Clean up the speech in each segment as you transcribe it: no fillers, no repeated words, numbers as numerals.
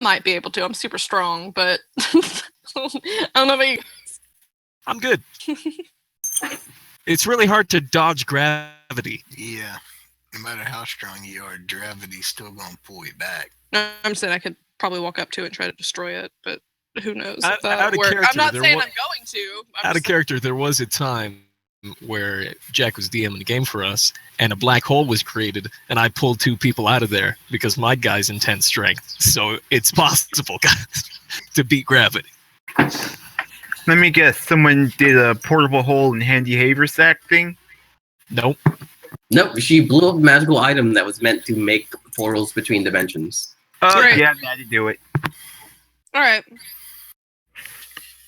might be able to. I'm super strong, but I don't know about you. I'm good. It's really hard to dodge gravity. Yeah. No matter how strong you are, gravity's still gonna pull you back. No, I'm saying I could probably walk up to it and try to destroy it, but who knows Out if that of work. character, I'm not there saying wa- I'm going to. Out of character, there was a time where Jack was DMing the game for us, and a black hole was created, and I pulled 2 people out of there because my guy's intense strength. So it's possible, guys, to beat gravity. Let me guess. Someone did a portable hole and handy haversack thing. Nope. Nope, she blew up a magical item that was meant to make portals between dimensions. Oh, Right. yeah, I had to do it. All right.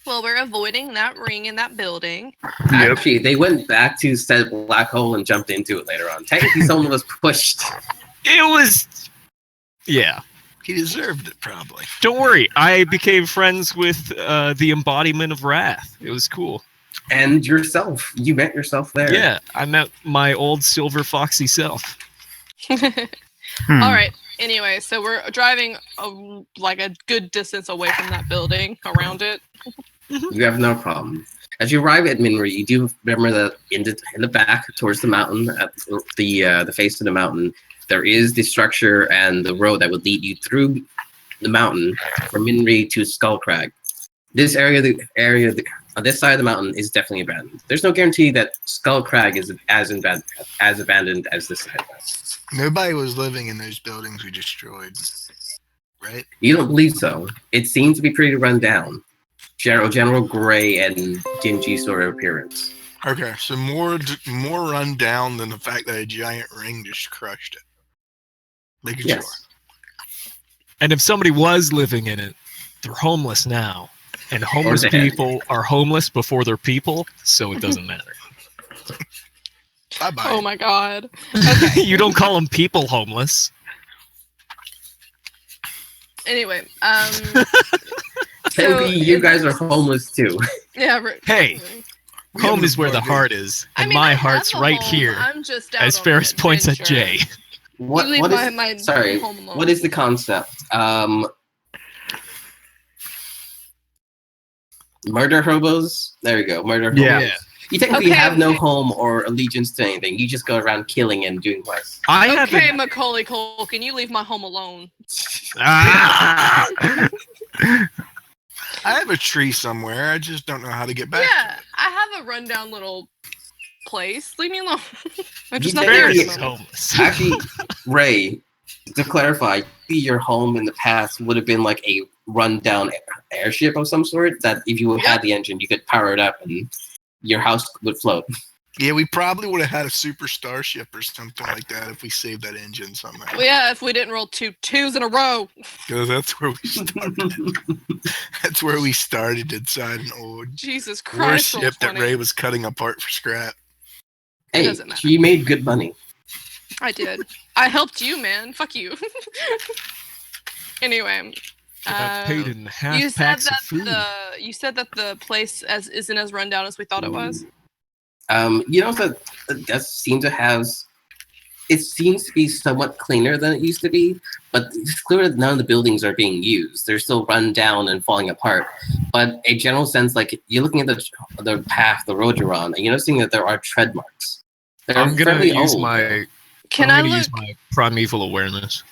Well, we're avoiding that ring in that building. Yep. Actually, they went back to said black hole and jumped into it later on. Technically, someone was pushed. It was... Yeah. He deserved it, probably. Don't worry. I became friends with the embodiment of wrath. It was cool. And yourself. You met yourself there. Yeah, I met my old silver foxy self. All right. Anyway, so we're driving like a good distance away from that building, around it. You have no problem. As you arrive at Minri, you do remember that in the back, towards the mountain, at the face of the mountain, there is the structure and the road that would lead you through the mountain from Minri to Skullcrag. This area on this side of the mountain is definitely abandoned. There's no guarantee that Skullcrag is as abandoned as this side. Nobody was living in those buildings we destroyed, right? You don't believe so? It seems to be pretty run down. General gray and dingy sort of appearance. Okay, so more run down than the fact that a giant ring just crushed it. Making sure. And if somebody was living in it, they're homeless now. And homeless people are homeless before they're people, so it doesn't matter. Bye-bye. Oh my god. Okay. You don't call them people homeless. Anyway, Toby, you guys are homeless too. Yeah. Right. Hey, home is where the heart is, and my heart's right here. I'm just as Ferris points at Jay. What is home alone. What is the concept? Murder hobos? There we go. Murder hobos. Yeah. You technically have no home or allegiance to anything. You just go around killing and doing quests. Okay, Macaulay Culkin, you leave my home alone. I have a tree somewhere. I just don't know how to get back. Yeah, I have a rundown little place. Leave me alone. I'm just not Very there. homeless. Actually, Ray, to clarify, your home in the past would have been like a rundown airship of some sort that if you had the engine, you could power it up and your house would float. Yeah, we probably would have had a super starship or something like that if we saved that engine somehow. Well, yeah, if we didn't roll 2 twos in a row. Because that's where we started. That's where we started inside an old Jesus Christ, warship that Ray was cutting apart for scrap. Hey, you made good money. I did. I helped you, man. Fuck you. Anyway, paid in half you said packs that of food. you said that the place isn't as run down as we thought it was. You know that does seem to have. It seems to be somewhat cleaner than it used to be, but it's clear that none of the buildings are being used. They're still run down and falling apart. But a general sense, like you're looking at the path, the road you're on, and you're noticing that there are tread marks. I'm gonna use my. Use my primeval awareness.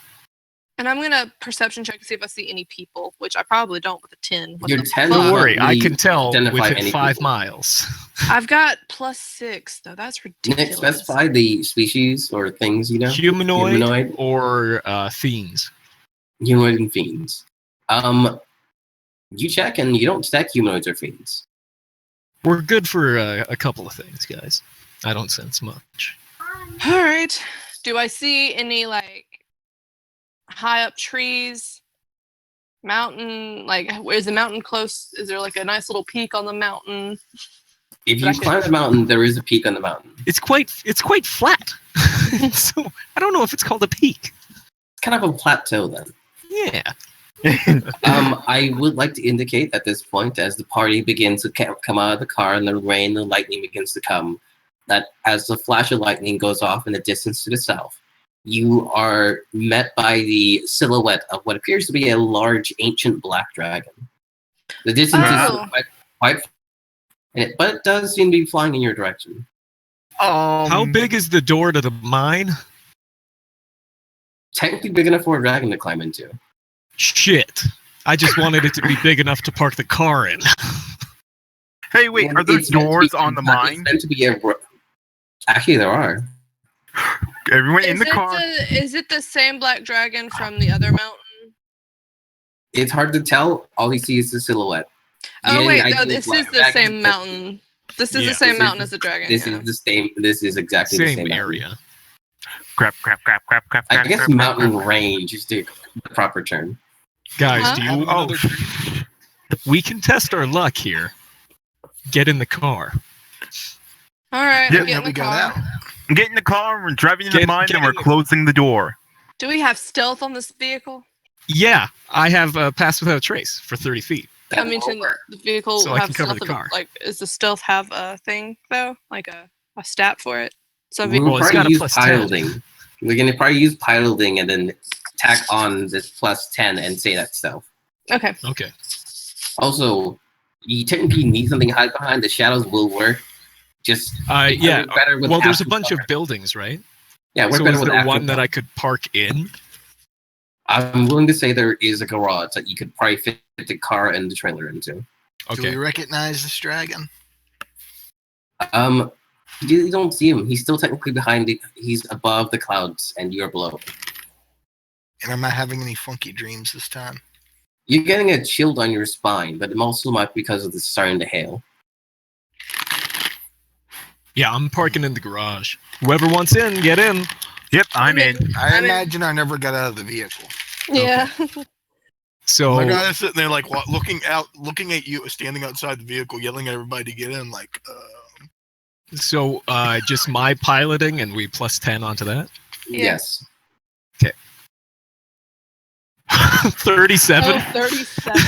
And I'm gonna perception check to see if I see any people, which I probably don't with a 10. Don't worry, I can tell within 5 miles. I've got +6 though. That's ridiculous. Nick, specify the species or things you know. Humanoid or fiends. Humanoid and fiends. You check and you don't stack humanoids or fiends. We're good for a couple of things, guys. I don't sense much. All right. Do I see any like high up trees? Mountain? Like, is the mountain close? Is there like a nice little peak on the mountain? If you climb the mountain, there is a peak on the mountain. It's quite flat. So I don't know if it's called a peak. It's kind of a plateau then. Yeah. I would like to indicate at this point, as the party begins to come out of the car and the rain and lightning begins to come, that as the flash of lightning goes off in the distance to the south, you are met by the silhouette of what appears to be a large ancient black dragon. The distance Oh. is quite but it does seem to be flying in your direction. How big is the door to the mine? Technically big enough for a dragon to climb into. Shit. I just wanted it to be big enough to park the car in. Hey, wait, are there It's meant to doors be- on the mine? It's meant to be Actually, there are. Everyone in Is the it car. is it the same black dragon from the other mountain? It's hard to tell. All you see is the silhouette. Oh Yeah, wait, I no, do this black is the dragon, same but mountain. This is Yeah. the same This mountain is- as the dragon. This yeah. is the same. This is exactly the Same same mountain. area. Crap. I guess mountain range is the proper term. Guys, Huh? do you Have want another dream? We can test our luck here. Get in the car. All right, Yeah, I'm Yeah, getting we the got car. out. Get in the car, we're driving in the Get- mine, get and we're in the- closing the door. Do we have stealth on this vehicle? Yeah, I have pass without a trace for 30 feet. I mean, should the vehicle So I have can cover stealth? the car. Like, does the stealth have a thing though, like a stat for it? So We Well, will it's got probably a use plus 10. piloting. We're gonna probably use piloting and then tack on this plus 10 and say that's stealth. okay. Okay. Also, you technically need something to hide behind. The shadows will work. Just Yeah. we're better with Well, there's a absent bunch of cover. buildings, right? Yeah, we're So better is with there absent one that cover. I could park in? I'm willing to say there is a garage that you could probably fit the car and the trailer into. Do Okay. we recognize this dragon? You don't see him. He's still technically behind it. He's above the clouds, and you're below. And am I having any funky dreams this time? You're getting a chill down your spine, but it also might be because of the starting to hail. Yeah, I'm parking in the garage. Whoever wants in, get in. Yep, I'm in. I I'm in. imagine I never got out of the vehicle. Yeah. So My guy is sitting there, like, looking at you, standing outside the vehicle, yelling at everybody to get in, like, just my piloting, and we plus 10 onto that. Yeah. Yes. 37. Oh, 37.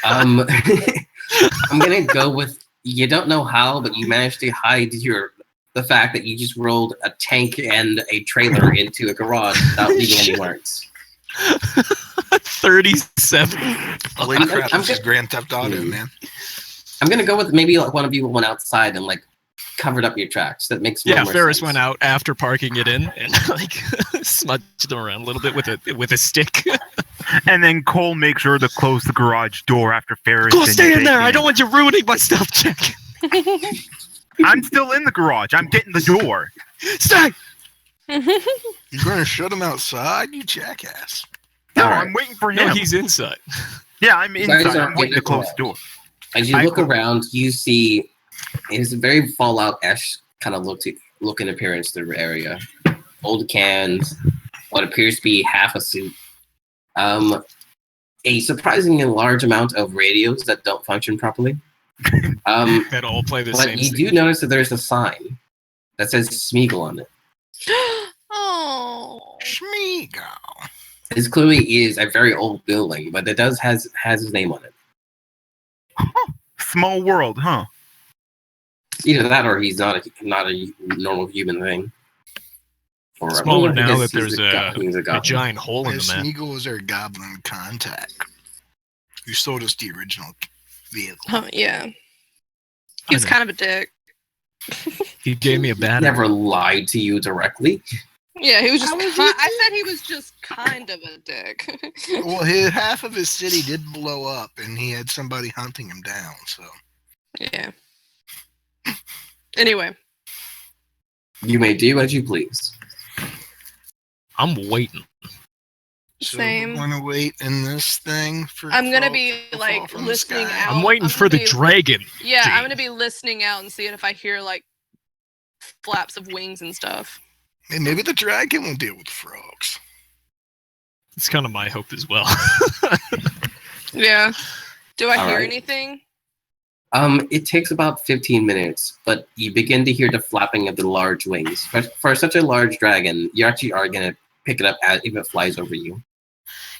I'm gonna go with you don't know how, but you managed to hide the fact that you just rolled a tank and a trailer into a garage without leaving any marks. 37. holy I'm- crap, I'm this is good. Grand Theft Auto, Hmm. man. I'm gonna go with maybe like one of you went outside and like covered up your tracks. That makes Yeah, more Ferris sense. went out after parking it in and like smudged them around a little bit with a stick. And then Cole makes sure to close the garage door after Ferris. Go and stay in Jake there. I don't want you ruining my stealth check. I'm still in the garage. I'm getting the door. Stay. You're going to shut him outside, you jackass. No, All right. I'm waiting for No, him. he's inside. Yeah, I'm guys inside. are I'm waiting to in the close the door. As you I look go- around, you see it's a very Fallout-esque kind of look and appearance to the area. Old cans, what appears to be half a suit. A surprisingly large amount of radios that don't function properly. That all play the But same. you do notice that there's a sign that says Smeagol on it. Oh. Schmeago. This clearly is a very old building, but it has his name on it. Small world, huh? Either that, or he's not a normal human thing. Or Smaller I now guess that he's there's he's a goblin. giant hole in Yes, the map. Smeagol was our goblin contact. Who sold us the original vehicle. Oh, yeah. He was know. kind of a dick. He gave me a battery. Never lied to you directly. Yeah, he was just. How was I said he was just kind of a dick. Well, half of his city did blow up, and he had somebody hunting him down, so. Yeah. Anyway, You may do as you please. I'm waiting. So Same. we're going to wait in this thing for. I'm gonna folk be to fall like from the listening sky? out. I'm waiting I'm for gonna the be- dragon. Yeah, I'm Jane. gonna be listening out and seeing if I hear like flaps of wings and stuff. Hey, maybe the dragon will deal with frogs. It's kind of my hope as well. Yeah. Do I All hear right. anything? It takes about 15 minutes, but you begin to hear the flapping of the large wings. For such a large dragon, you actually are gonna pick it up as if it flies over you.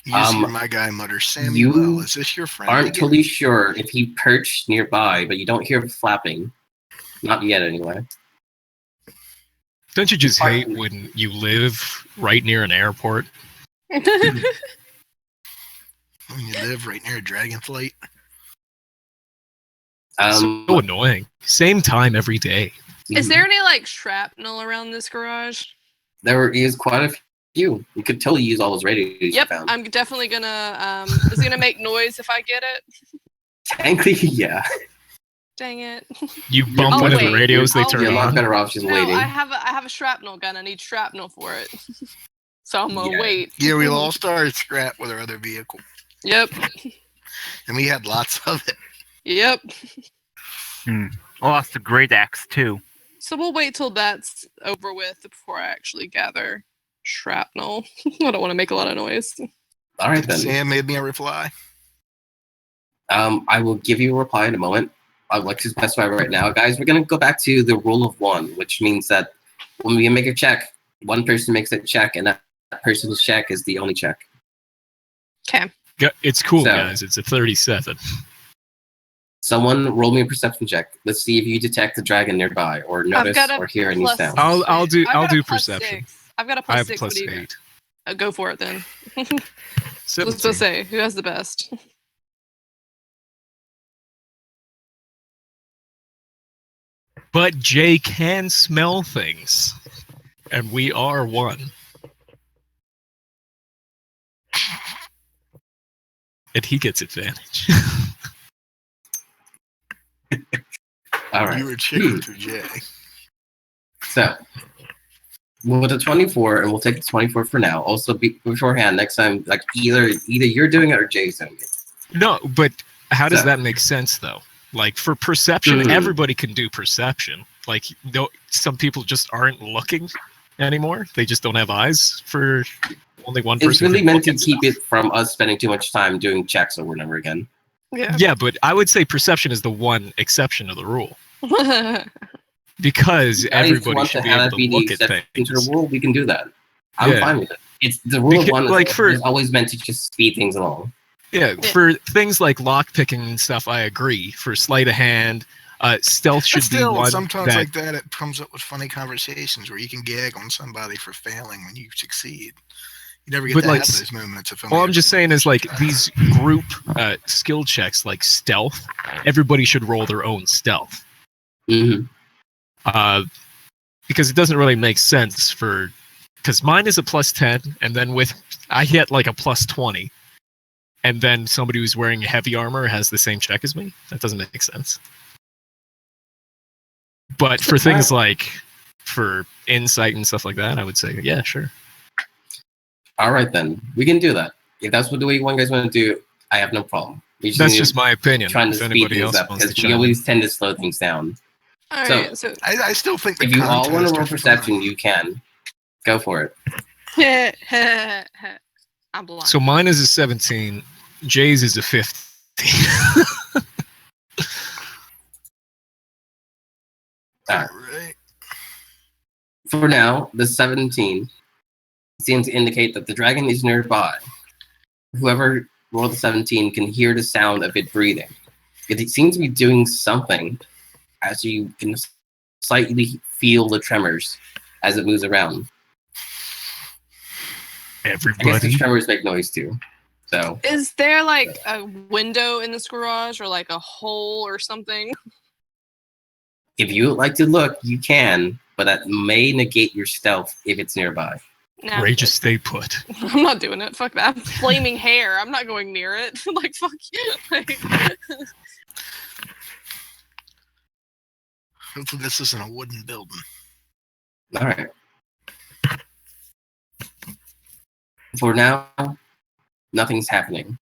You just hear Um, my guy mutter, you Samuel, is this your friend? Aren't again?" totally sure if he perched nearby, but you don't hear flapping. Not yet, anyway. Don't you just hate when you live right near an airport? When you live right near a dragon flight. So annoying. Same time every day. Is there any like shrapnel around this garage? There is quite a few. You could totally use all those radios you Yep, found. I'm definitely gonna. Is it gonna make noise if I get it? Technically, yeah. Dang it! You bump I'll one of the wait. radios, they I'll turn You're a lot on. better off just No, waiting. I have a shrapnel gun. I need shrapnel for it, so I'm gonna Yeah. wait. Yeah, we lost our scrap with our other vehicle. Yep. And we had lots of it. Yep. I lost a great axe too. So we'll wait till that's over with before I actually gather shrapnel. I don't want to make a lot of noise. All right, then. Sam made me a reply. I will give you a reply in a moment. I'd like to specify right now, guys, we're going to go back to the rule of one, which means that when we make a check, one person makes a check, and that person's check is the only check. Okay. It's cool, So- guys. It's a 37. Someone roll me a perception check. Let's see if you detect the dragon nearby, or notice got a or hear any plus- sound. I'll do I've got a plus perception. 6. I've got a I plus have 6. plus What do you 8. go for it then. Let's 17. just say who has the best. But Jay can smell things, and we are one. And he gets advantage. All right. You were chicken through Jay. So, with the 24, and we'll take the 24 for now. Also, beforehand, next time, like either you're doing it or Jay's doing it. No, but how does So- that make sense, though? Like, for perception, everybody can do perception. Like, some people just aren't looking anymore. They just don't have eyes for only one person. It's really can meant look to at keep stuff. it from us spending too much time doing checks over and over again. Yeah. Yeah, but I would say perception is the one exception to the rule. Because Guys, if you everybody want should to be have able that to be the look at exception to things. the rule, we can do that. I'm Yeah. fine with it. It's the rule of Because- one is, like, for- is always meant to just speed things along. Yeah, Yeah. for things like lockpicking and stuff, I agree. For sleight of hand, stealth should But still, be one sometimes that... like that, it comes up with funny conversations where you can gag on somebody for failing when you succeed. You never get But, to like, have those moments. If All I'm just saying is, like, these group skill checks, like stealth, everybody should roll their own stealth. Mm-hmm. Because it doesn't really make sense for... Because mine is a plus 10, and then I hit, like, a plus 20. And then somebody who's wearing heavy armor has the same check as me. That doesn't make sense. But for things like for insight and stuff like that, I would say, yeah, sure. All right, then. We can do that. If that's what the way you guys want to do, I have no problem. We That's need just my opinion. trying to If speed anybody things else up wants to because we chime always tend to slow things down. All So- right. So I still think the If you all want to roll contests are perception, fun. you can. Go for it. I'm blind. So mine is a 17. Jay's is a 15. Right. For now, the 17 seems to indicate that the dragon is nearby. Whoever rolled the 17 can hear the sound of it breathing. It seems to be doing something as you can slightly feel the tremors as it moves around. I guess the Everybody. tremors make noise too. So, Is there like a window in this garage or like a hole or something? if you would like to look, you can, but that may negate your stealth if it's nearby. No, Ray, just stay put. I'm not doing it. Fuck that. Flaming hair. I'm not going near it. Like fuck you. Like, Hopefully this isn't a wooden building. All right. For now, nothing's happening.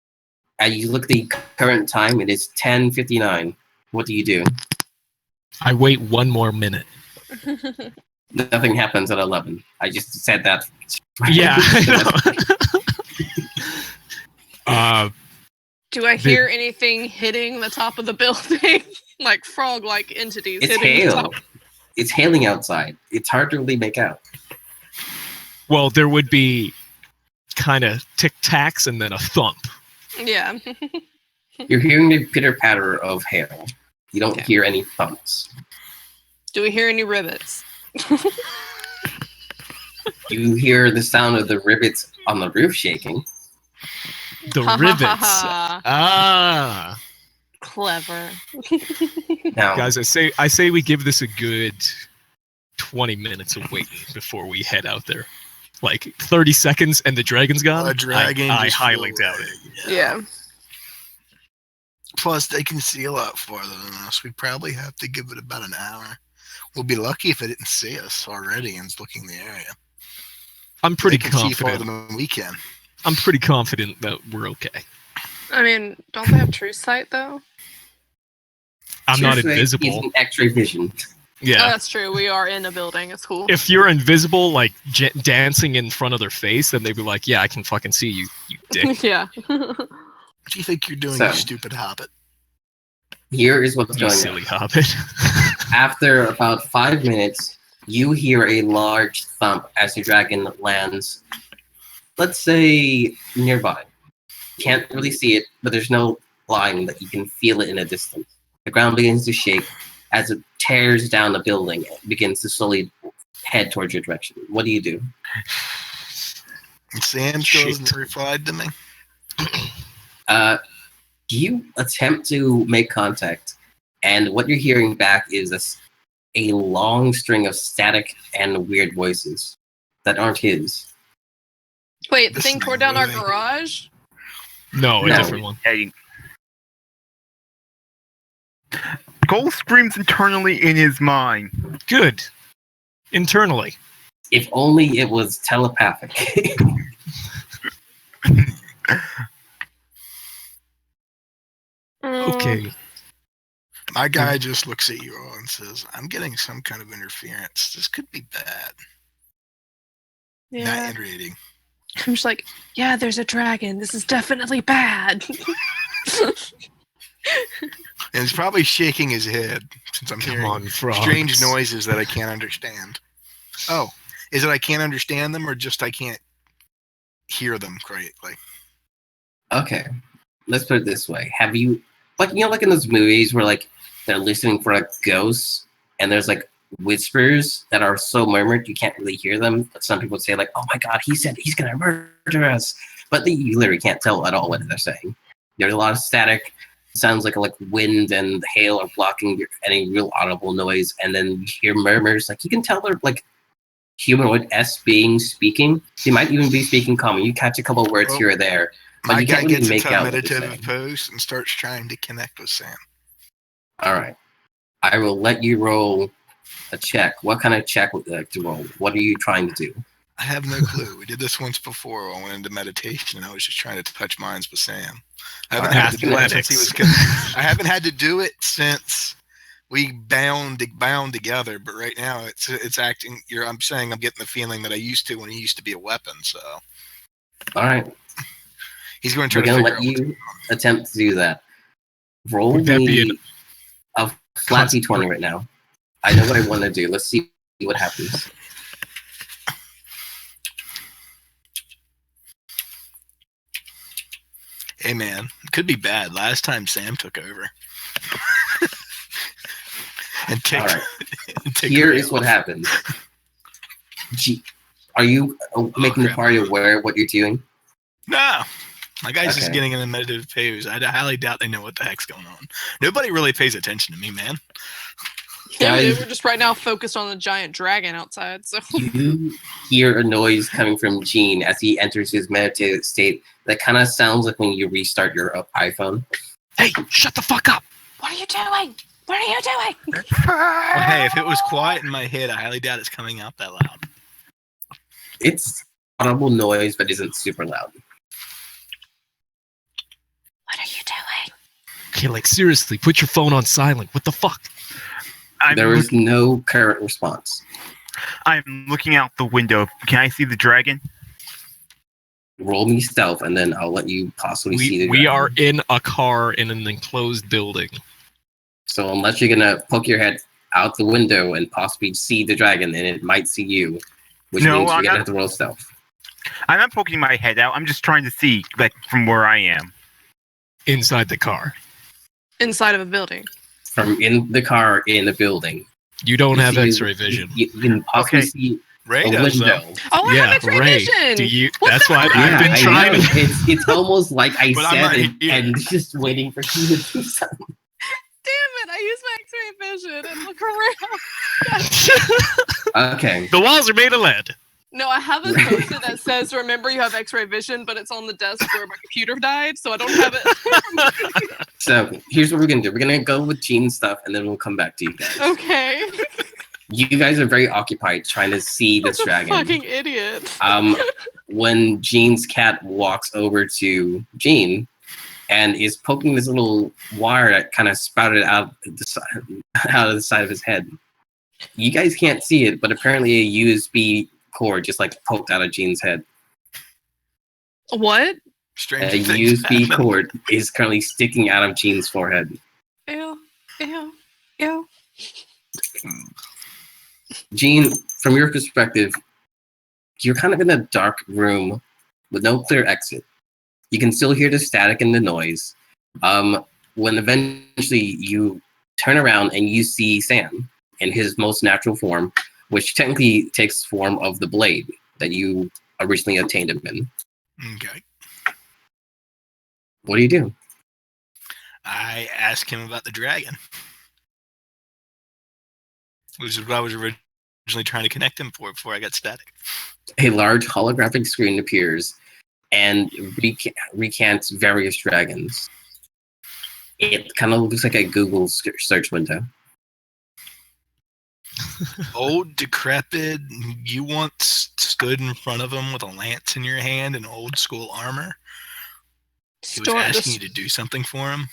As you look at the current time, it is 10:59. What do you do? I wait one more minute. Nothing happens at 11. I just said that. Yeah. I know. do I hear anything hitting the top of the building? Like frog-like entities It's hitting the hail. top. It's hailing outside. It's hard to really make out. Well, there would be kind of tic-tacs and then a thump. Yeah. You're hearing the pitter-patter of hail. You don't Okay. hear any thumps. Do we hear any rivets? You hear the sound of the rivets on the roof shaking. The rivets. Ah. Clever. Now, Guys, I say we give this a good 20 minutes of waiting before we head out there. Like 30 seconds and the dragon's gone? A dragon I just highly flew doubt away. it. Yeah. Plus, they can see a lot farther than us. We probably have to give it about an hour. We'll be lucky if it didn't see us already and is looking the area. I'm pretty They can see farther confident. than we can. I'm pretty confident that we're okay. I mean, don't they have true sight though? I'm not True Sight invisible. is an X-ray vision. Oh, Yeah. that's true. We are in a building. It's cool. If you're invisible, like dancing in front of their face, then they'd be like, "Yeah, I can fucking see you, you dick." Yeah. What do you think you're doing, So- you stupid hobbit? Here is what's You going silly on. hobbit. After about 5 minutes, you hear a large thump as the dragon lands, let's say, nearby. Can't really see it, but there's no line that you can feel it in a distance. The ground begins to shake as it tears down the building and begins to slowly head towards your direction. What do you do? And Sam still Shit. hasn't replied to me. You attempt to make contact, and what you're hearing back is a long string of static and weird voices that aren't his. Wait, the This thing is tore down our really- garage? No, a No. different one. Hey. Cole screams internally in his mind. Good. Internally. If only it was telepathic. Okay. My guy just looks at you all and says, I'm getting some kind of interference. This could be bad. Not Yeah. integrating. I'm just like, yeah, there's a dragon. This is definitely bad. And he's probably shaking his head since I'm Come hearing on, frogs. strange noises that I can't understand. Oh, is it I can't understand them or just I can't hear them correctly? Okay, let's put it this way. Have you, like, like in those movies where, like, they're listening for, like, ghosts, and there's, like, whispers that are so murmured you can't really hear them, but some people say, like, oh my god, he said he's gonna murder us, but you literally can't tell at all what they're saying. There's a lot of static. Sounds like wind and hail are blocking any real audible noise, and then you hear murmurs. Like, you can tell they're, like, humanoid-esque beings speaking. They might even be speaking common. You catch a couple words Well, here or there, but My you guy can't really gets make into a out what they're meditative saying. pose and starts trying to connect with Sam. All right. I will let you roll a check. What kind of check would you like to roll? What are you trying to do? I have no clue. We did this once before. I went into meditation and I was just trying to touch minds with Sam. I haven't had to do it since he was. I haven't had to do it since we bound together. But right now, it's acting. I'm saying I'm getting the feeling that I used to when he used to be a weapon. So All right. he's going to We're try to going to figure let out. you attempt to do that. Roll Would that be me a flat D20 right now. I know what I want to do. Let's see what happens. Hey man, it could be bad. Last time Sam took over. And All right. take Here her is out. what happens. Are you making the crap. party aware of what you're doing? No. My guy's just Okay. getting in a meditative pose. I highly doubt they know what the heck's going on. Nobody really pays attention to me, man. Yeah, Guys- we're just right now focused on the giant dragon outside. So You hear a noise coming from Gene as he enters his meditative state that kind of sounds like when you restart your iPhone. Hey, shut the fuck up! what are you doing? What are you doing? Well, hey, if it was quiet in my head, I highly doubt it's coming out that loud. It's audible noise, but isn't super loud. What are you doing? Okay, like seriously, put your phone on silent. What the fuck? There is no current response. I'm looking out the window. Can I see the dragon? Roll me stealth, and then I'll let you possibly see the We dragon. are in a car in an enclosed building. So unless you're gonna poke your head out the window and possibly see the dragon, then it might see you, which No, means you're I'm gonna not- have to roll stealth. I'm not poking my head out. I'm just trying to see, like, from where I am. Inside the car. Inside of a building. From in the car in the building. You don't You have see- X-ray vision. You can possibly Okay. see Ray A does though. window. Oh, I Yeah, have X-ray Ray. vision. Do you? What That's the why hell? I've been I trying know. to. It's almost like I But I'm said not it here. and just waiting for you to do something. Damn it! I used my X-ray vision and look around. Okay. The walls are made of lead. No, I have a post-it that says, "Remember, you have X-ray vision," but it's on the desk where my computer died, so I don't have it. So here's what we're gonna do. We're gonna go with Gene's stuff, and then we'll come back to you guys. Okay. You guys are very occupied trying to see this What a dragon. fucking idiot. When Gene's cat walks over to Gene and is poking this little wire that kind of sprouted out of the side of his head. You guys can't see it, but apparently a USB cord just like poked out of Gene's head. What? Strange A things USB happen. cord is currently sticking out of Gene's forehead. Ew. Ew. Ew. Gene, from your perspective, you're kind of in a dark room with no clear exit. You can still hear the static and the noise. When eventually you turn around and you see Sam in his most natural form, which technically takes form of the blade that you originally obtained him in. Okay. What do you do? I asked him about the dragon, which is what I was originally trying to connect him for before I got static. A large holographic screen appears and recants various dragons. It kind of looks like a Google search window. Old, decrepit, you once stood in front of him with a lance in your hand and old school armor. He was asking you to do something for him.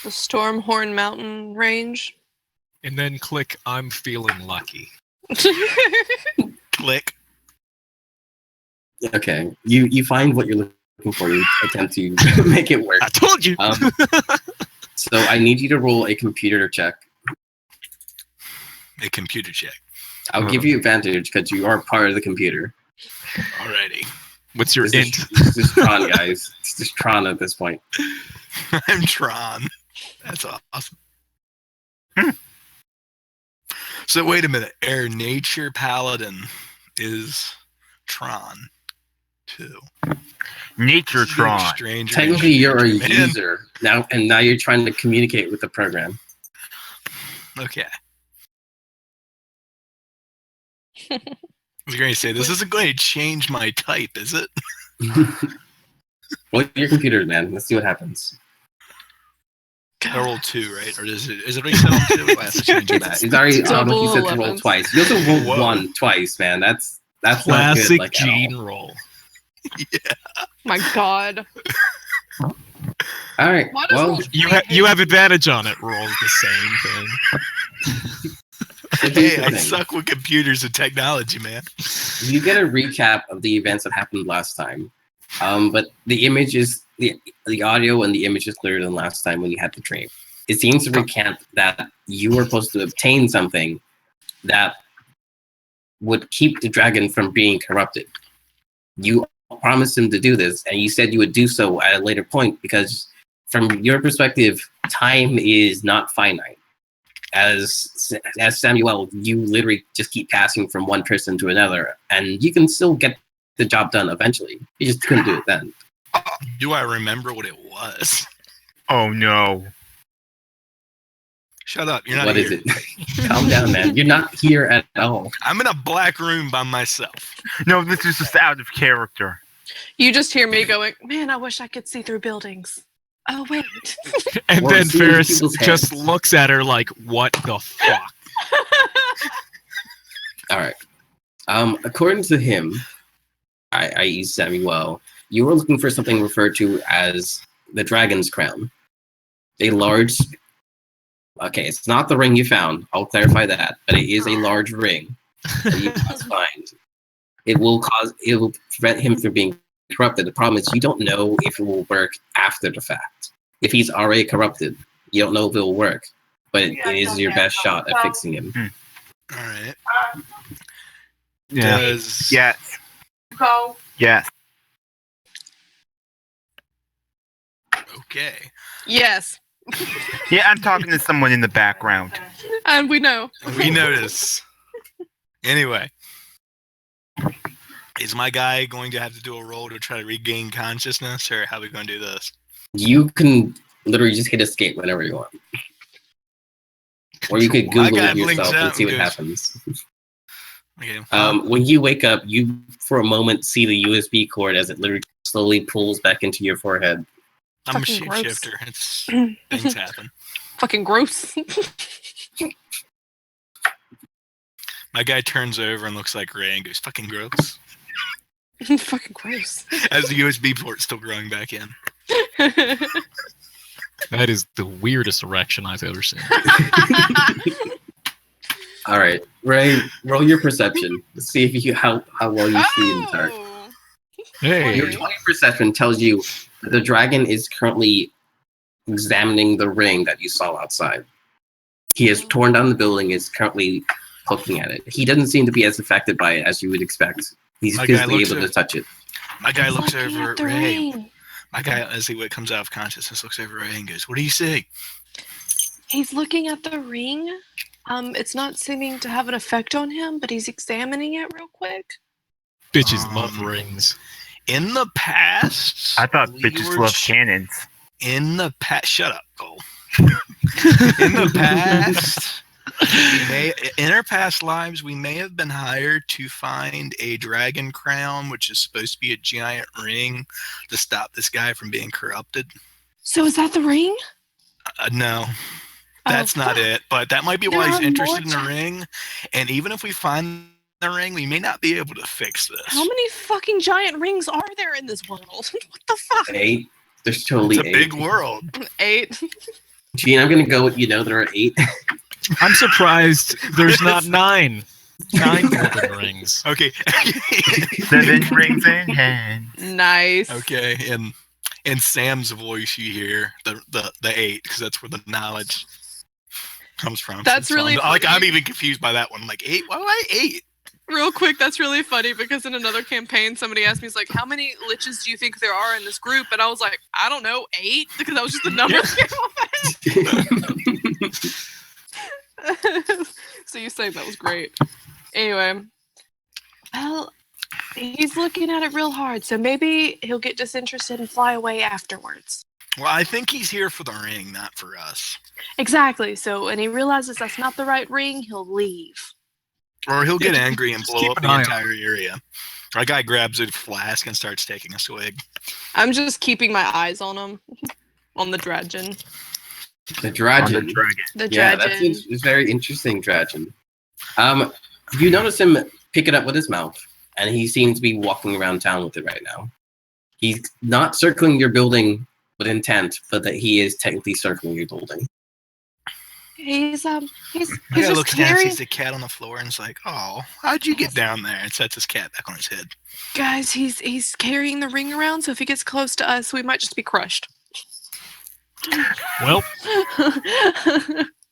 The Stormhorn Mountain Range. And then click I'm feeling lucky. Click. Okay, you find what you're looking for. You attempt to make it work. I told you. So I need you to roll a computer check. A computer check. I'll give you advantage because you are part of the computer. Alrighty. What's your int? This is Tron, guys. It's just Tron at this point. I'm Tron. That's awesome. So wait a minute. Air Nature Paladin is Tron too. Naturetron. Stranger. Technically, you're a Man. user now, and now you're trying to communicate with the program. Okay. I was going to say, this isn't going to change my type, is it? Roll your computer, man. Let's see what happens. I rolled 2, right? Or is it already set on 2? I have to change it back. It's already. I don't know if you said to roll 11s. twice. You also rolled Whoa. 1 twice, man. That's Classic not good, like, at all. Gene roll. My God. All right. Why does Well, roll You have advantage on it. Rolls the same thing. so here's Hey, the I thing. suck with computers and technology, man. You get a recap of the events that happened last time, but the image is the audio and the image is clearer than last time when you had the dream. It seems to recant that you were supposed to obtain something that would keep the dragon from being corrupted. You promised him to do this, and you said you would do so at a later point because, from your perspective, time is not finite. As Samuel, you literally just keep passing from one person to another, and you can still get the job done eventually. You just couldn't do it then. Do I remember what it was? Oh no. Shut up. You're not What here. is it? Calm down, man. You're not here at all. I'm in a black room by myself. No, this is just out of character. You just hear me going, man, I wish I could see through buildings. Oh, wait. And Or then see Ferris people's just heads. looks at her like, what the fuck? All right. According to him, i.e. Samuel, you were looking for something referred to as the Dragon's Crown. A large... Okay, it's not the ring you found. I'll clarify that. But it is a large ring that you must find. It will prevent him from being corrupted. The problem is you don't know if it will work after the fact. If he's already corrupted, you don't know if it will work. But it is your best shot at fixing him. All right. Yeah. Does Yes. Go. Yes. Okay. Yes. Yeah, I'm talking to someone in the background. And we know. We notice. Anyway, Is my guy going to have to do a roll to try to regain consciousness, or how are we going to do this? You can literally just hit escape whenever you want. Or you could My Google guy it blinks yourself out and see and what goes, happens. Okay. When you wake up, you for a moment see the USB cord as it literally slowly pulls back into your forehead. I'm a Fucking gross. shapeshifter. It's things happen. Fucking gross. My guy turns over and looks like Ray and goes, "Fucking gross." Fucking gross. As the USB port's still growing back in. That is the weirdest erection I've ever seen. All right, Ray, roll your perception. Let's see if you how well you see in the dark. Oh! Hey, Your 20 perception tells you that the dragon is currently examining the ring that you saw outside. He has torn down the building, is currently looking at it. He doesn't seem to be as affected by it as you would expect. He's My guy physically looks able to touch it. My guy looks Looking over at at the Ray. ring. My guy, as he comes out of consciousness, looks over at Ray and goes, "What do you see?" He's looking at the ring. It's not seeming to have an effect on him, but he's examining it real quick. bitches love rings. In the past, I thought we bitches were love cannons. In the past, shut up, Cole. In the past, in our past lives, we may have been hired to find a dragon crown, which is supposed to be a giant ring to stop this guy from being corrupted. So is that the ring? No, that's not it. But that might be why There he's are interested in more the ring. And even if we find the ring, we may not be able to fix this. How many fucking giant rings are there in this world? What the fuck? 8. There's totally It's a 8. big world. 8. Gene, I'm gonna go with there are 8. I'm surprised there's not 9. 9 golden rings. Okay. 7 rings in hand. Nice. Okay, in Sam's voice, you hear the 8 because that's where the knowledge comes from. That's So really I'm funny. even confused by that one. Like 8? Why would I 8? Real quick, that's really funny because in another campaign, somebody asked me, "He's like, how many liches do you think there are in this group?" And I was like, "I don't know, 8," because that was just the number that came off my head. So you saying that was great. Anyway, well, he's looking at it real hard, so maybe he'll get disinterested and fly away afterwards. Well, I think he's here for the ring, not for us. Exactly. So when he realizes that's not the right ring, he'll leave. Or he'll get angry and Just blow keep up an the eye on entire area. Our guy grabs a flask and starts taking a swig. I'm just keeping my eyes on him, on the dragon. The dragon. On the dragon. The Yeah, dragon. it's very interesting, dragon. You notice him pick it up with his mouth, and he seems to be walking around town with it right now. He's not circling your building with intent, but that he is technically circling your building. He's My guy just looks down, carrying. sees the cat on the floor, and is like, "Oh, how'd you get down there?" And sets his cat back on his head. Guys, he's carrying the ring around, so if he gets close to us, we might just be crushed. Well,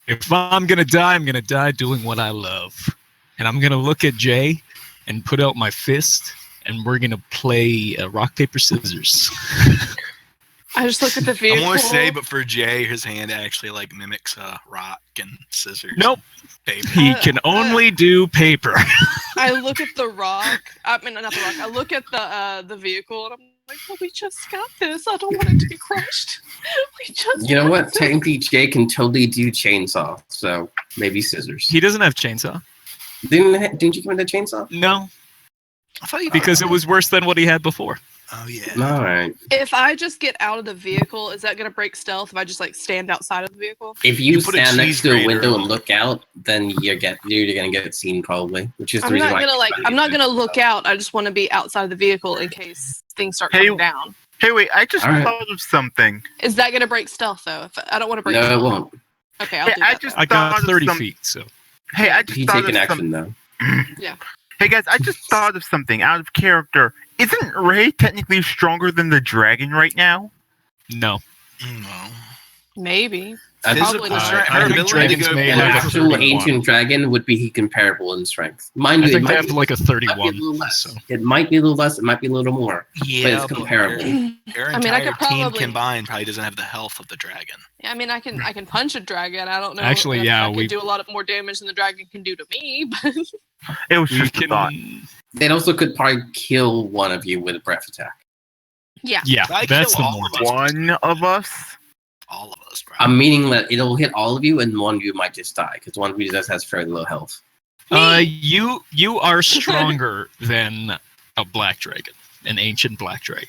if I'm going to die doing what I love. And I'm going to look at Jay and put out my fist, and we're going to play rock, paper, scissors. I just looked at the I'm vehicle. going to say, but for Jay, his hand actually like mimics rock and scissors. Nope. Baby. He can only do paper. I look at the rock. I mean, not the rock. I look at the vehicle, and I'm like, "Well, we just got this. I don't want it to be crushed. We just." You know got what? this." Technically, Jay can totally do chainsaw, so maybe scissors. He doesn't have chainsaw. Didn't you give him the chainsaw? No, I thought you because it was worse than what he had before. Oh yeah. All right. If I just get out of the vehicle, is that gonna break stealth? If I just like stand outside of the vehicle? If you You put a stand next cheese to a grater window on and look out, then you're gonna get seen probably, which is the I'm reason not why. gonna I'm not gonna look out. I just want to be outside of the vehicle in case things start Hey, coming down. Hey, wait, I just All right. thought of something. Is that gonna break stealth though? If I don't want to break. No, it stealth. won't. Okay, I'll Hey, do that. I just I got thought of 30 some- feet, so. Hey, I If just you thought take of an action some. though. Hey guys, I just thought of something out of character. Isn't Ray technically stronger than the dragon right now? No. No. Maybe. I think- Probably not. Her I think ability to dragons go may An have back- a actual 31. ancient dragon would be comparable in strength. Mind I you, it think they might, have be, like a might be a 31. little less. So. It might be a little less. It might be a little more. Yeah, it's comparable. Our I mean, I entire could probably. team combined probably doesn't have the health of the dragon. I mean, I can punch a dragon. I don't know. Actually, if yeah, I can we- do a lot more damage than the dragon can do to me. But It was We just a thought. can. They also could probably kill one of you with a breath attack. Yeah. Yeah, I that's kill the all more. of us. One of us. All of us, bro. I'm meaning that it'll hit all of you, and one of you might just die because one of you just has fairly low health. You are stronger than a black dragon, an ancient black dragon.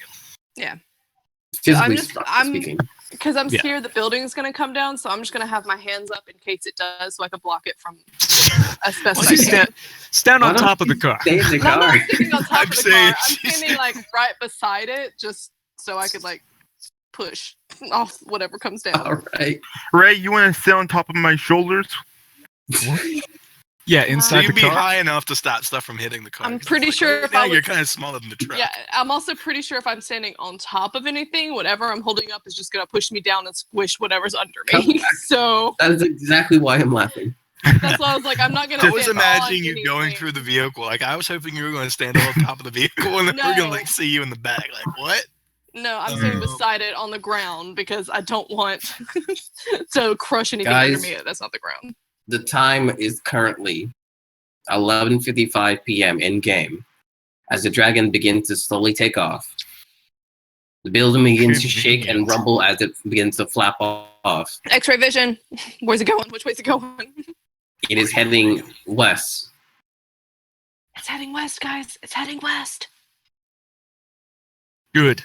Physically I'm speaking. Because I'm Yeah. scared the building's going to come down, so I'm just going to have my hands up in case it does, so I can block it from a Why don't specified you area. stand Why on don't top of the you car? Stay in the No, I'm car. not sitting on top I'm of the saying car. I'm she's- standing like right beside it, just so I could like push off whatever comes down. All right. Ray, you want to sit on top of my shoulders? Yeah, So inside the you'd be car. high enough to stop stuff from hitting the car. I'm 'cause pretty it's sure like, if I you're was- kind of smaller than the truck. Yeah, I'm also pretty sure if I'm standing on top of anything, whatever I'm holding up is just gonna push me down and squish whatever's under Come me. back. So That is exactly why I'm laughing. that's why I was like, I'm not gonna. I was stand imagining on you going anything. through the vehicle. Like I was hoping you were going to stand on top of the vehicle and then we're going No. to like see you in the back. Like what? No, I'm standing Oh. beside it on the ground because I don't want to crush anything Guys. under me that's not the ground. The time is currently 11:55 p.m. in game. As the dragon begins to slowly take off, the building begins to shake and Convenient. rumble as it begins to flap off. X-ray vision. Where's it going? Which way's it going? It is heading west. It's heading west, guys. It's heading west. Good.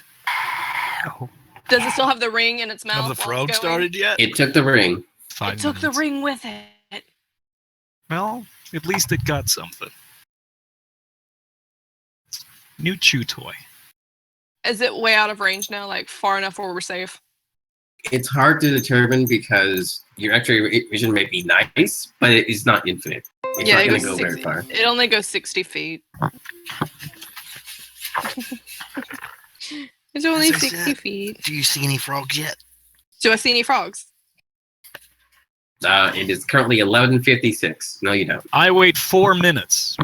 Does it still have the ring in its mouth? Have the while it's frog going? started yet? It took the ring. 5 It took the minutes. ring with it. Well, at least it got something. New chew toy. Is it way out of range now? Like far enough where we're safe? It's hard to determine because your X-ray vision may be nice, but it is not infinite. It's not it going goes to go very 60 far. It only goes 60 feet. It's only As I 60 said. feet. Do you see any frogs yet? Do I see any frogs? It is currently 11:56. No, you don't. I wait 4 minutes.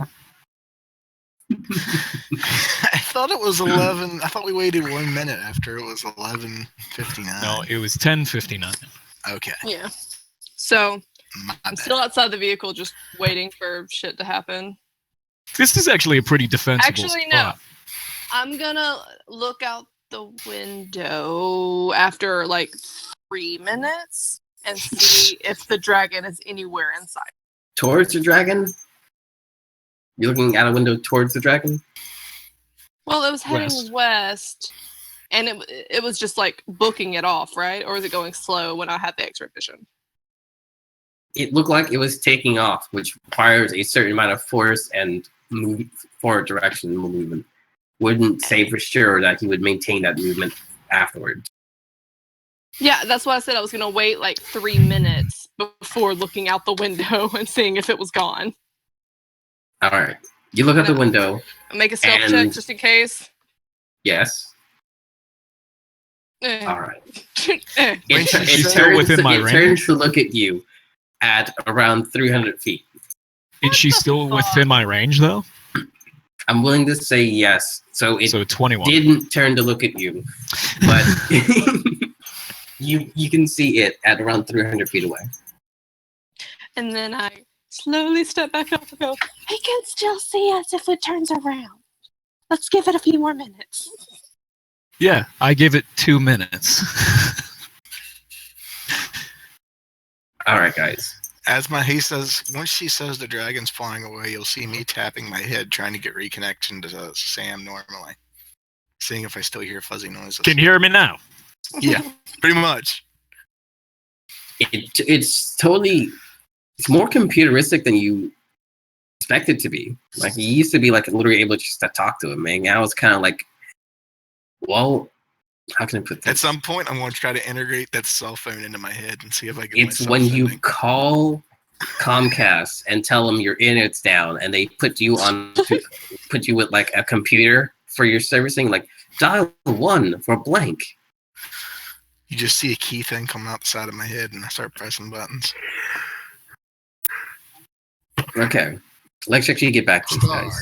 I thought it was 11. I thought we waited 1 minute after it was 11:59. No, it was 10:59. Okay. Yeah. So My I'm bad. still outside the vehicle, just waiting for shit to happen. This is actually a pretty defensible Actually, no. spot. I'm gonna look out the window after like 3 minutes and see if the dragon is anywhere inside. Towards the dragon? You're looking out a window towards the dragon? Well, it was heading west, and it was just like booking it off, right? Or is it going slow when I had the X-ray vision? It looked like it was taking off, which requires a certain amount of force and forward direction movement. Wouldn't say for sure that he would maintain that movement afterwards. Yeah, that's why I said I was gonna wait like 3 minutes before looking out the window and seeing if it was gone. All right. You look out the window. Make a stealth check And- just in case. Yes. Eh. All right. Eh. It, She's it still turns, within my it range? turns to look at you at around 300 feet. Is she still within my range though? I'm willing to say yes. So it So 21. didn't turn to look at you, but you can see it at around 300 feet away. And then I slowly step back up and go, he can still see us if it turns around. Let's give it a few more minutes. Yeah, I give it 2 minutes. All right, guys. He says, once she says the dragon's flying away, you'll see me tapping my head trying to get reconnection to Sam normally. Seeing if I still hear fuzzy noises. Can you hear me now? Yeah, pretty much. It's totally. It's more computeristic than you expect it to be. Like you used to be like literally able just to talk to him, and now it's kind of like, well, how can I put this? At some point, I'm going to try to integrate that cell phone into my head and see if I can. It's when you call Comcast and tell them your internet's down, and they put you with like a computer for your servicing. Like dial 1 for blank. You just see a key thing coming out the side of my head, and I start pressing buttons. Okay, let's actually get back to this, Star. guys.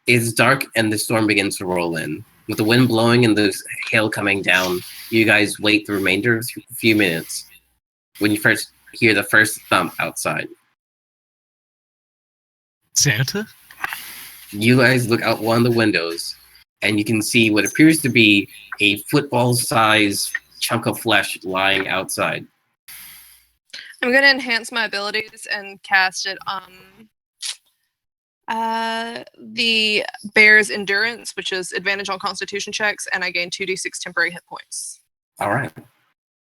It's dark, and the storm begins to roll in. With the wind blowing and the hail coming down, you guys wait the remainder of a few minutes when you first hear the first thump outside. Santa? You guys look out one of the windows, and you can see what appears to be a football-sized chunk of flesh lying outside. I'm gonna enhance my abilities and cast it on the bear's endurance, which is advantage on Constitution checks, and I gain 2d6 temporary hit points. All right.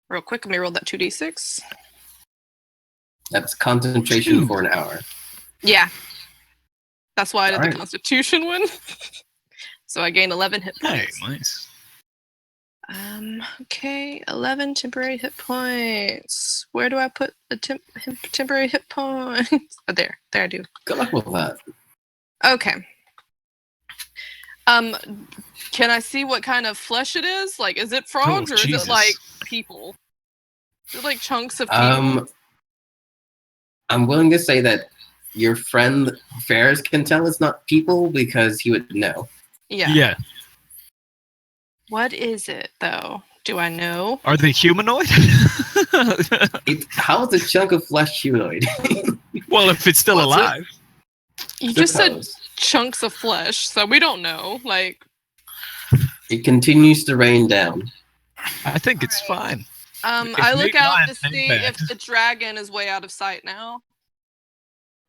Real quick, let me roll that 2d6. That's concentration for an hour. Yeah. That's why I did Alright. the Constitution one. So I gained 11 hit Hey, points. nice. Okay, 11 temporary hit points. Where do I put the temporary hit points? Oh, there I do. Good luck with that. Okay. Can I see what kind of flesh it is? Like, is it frogs or is Jesus. it like people? Is it like chunks of people? I'm willing to say that your friend Ferris can tell it's not people because he would know. Yeah. What is it though? Do I know? Are they humanoid? How is a chunk of flesh humanoid? Well, if it's still What's it? alive. You just said Suppose. chunks of flesh, so we don't know. Like, It continues to rain down. I think it's fine. If I look Nate out Ryan to see came back- if the dragon is way out of sight now.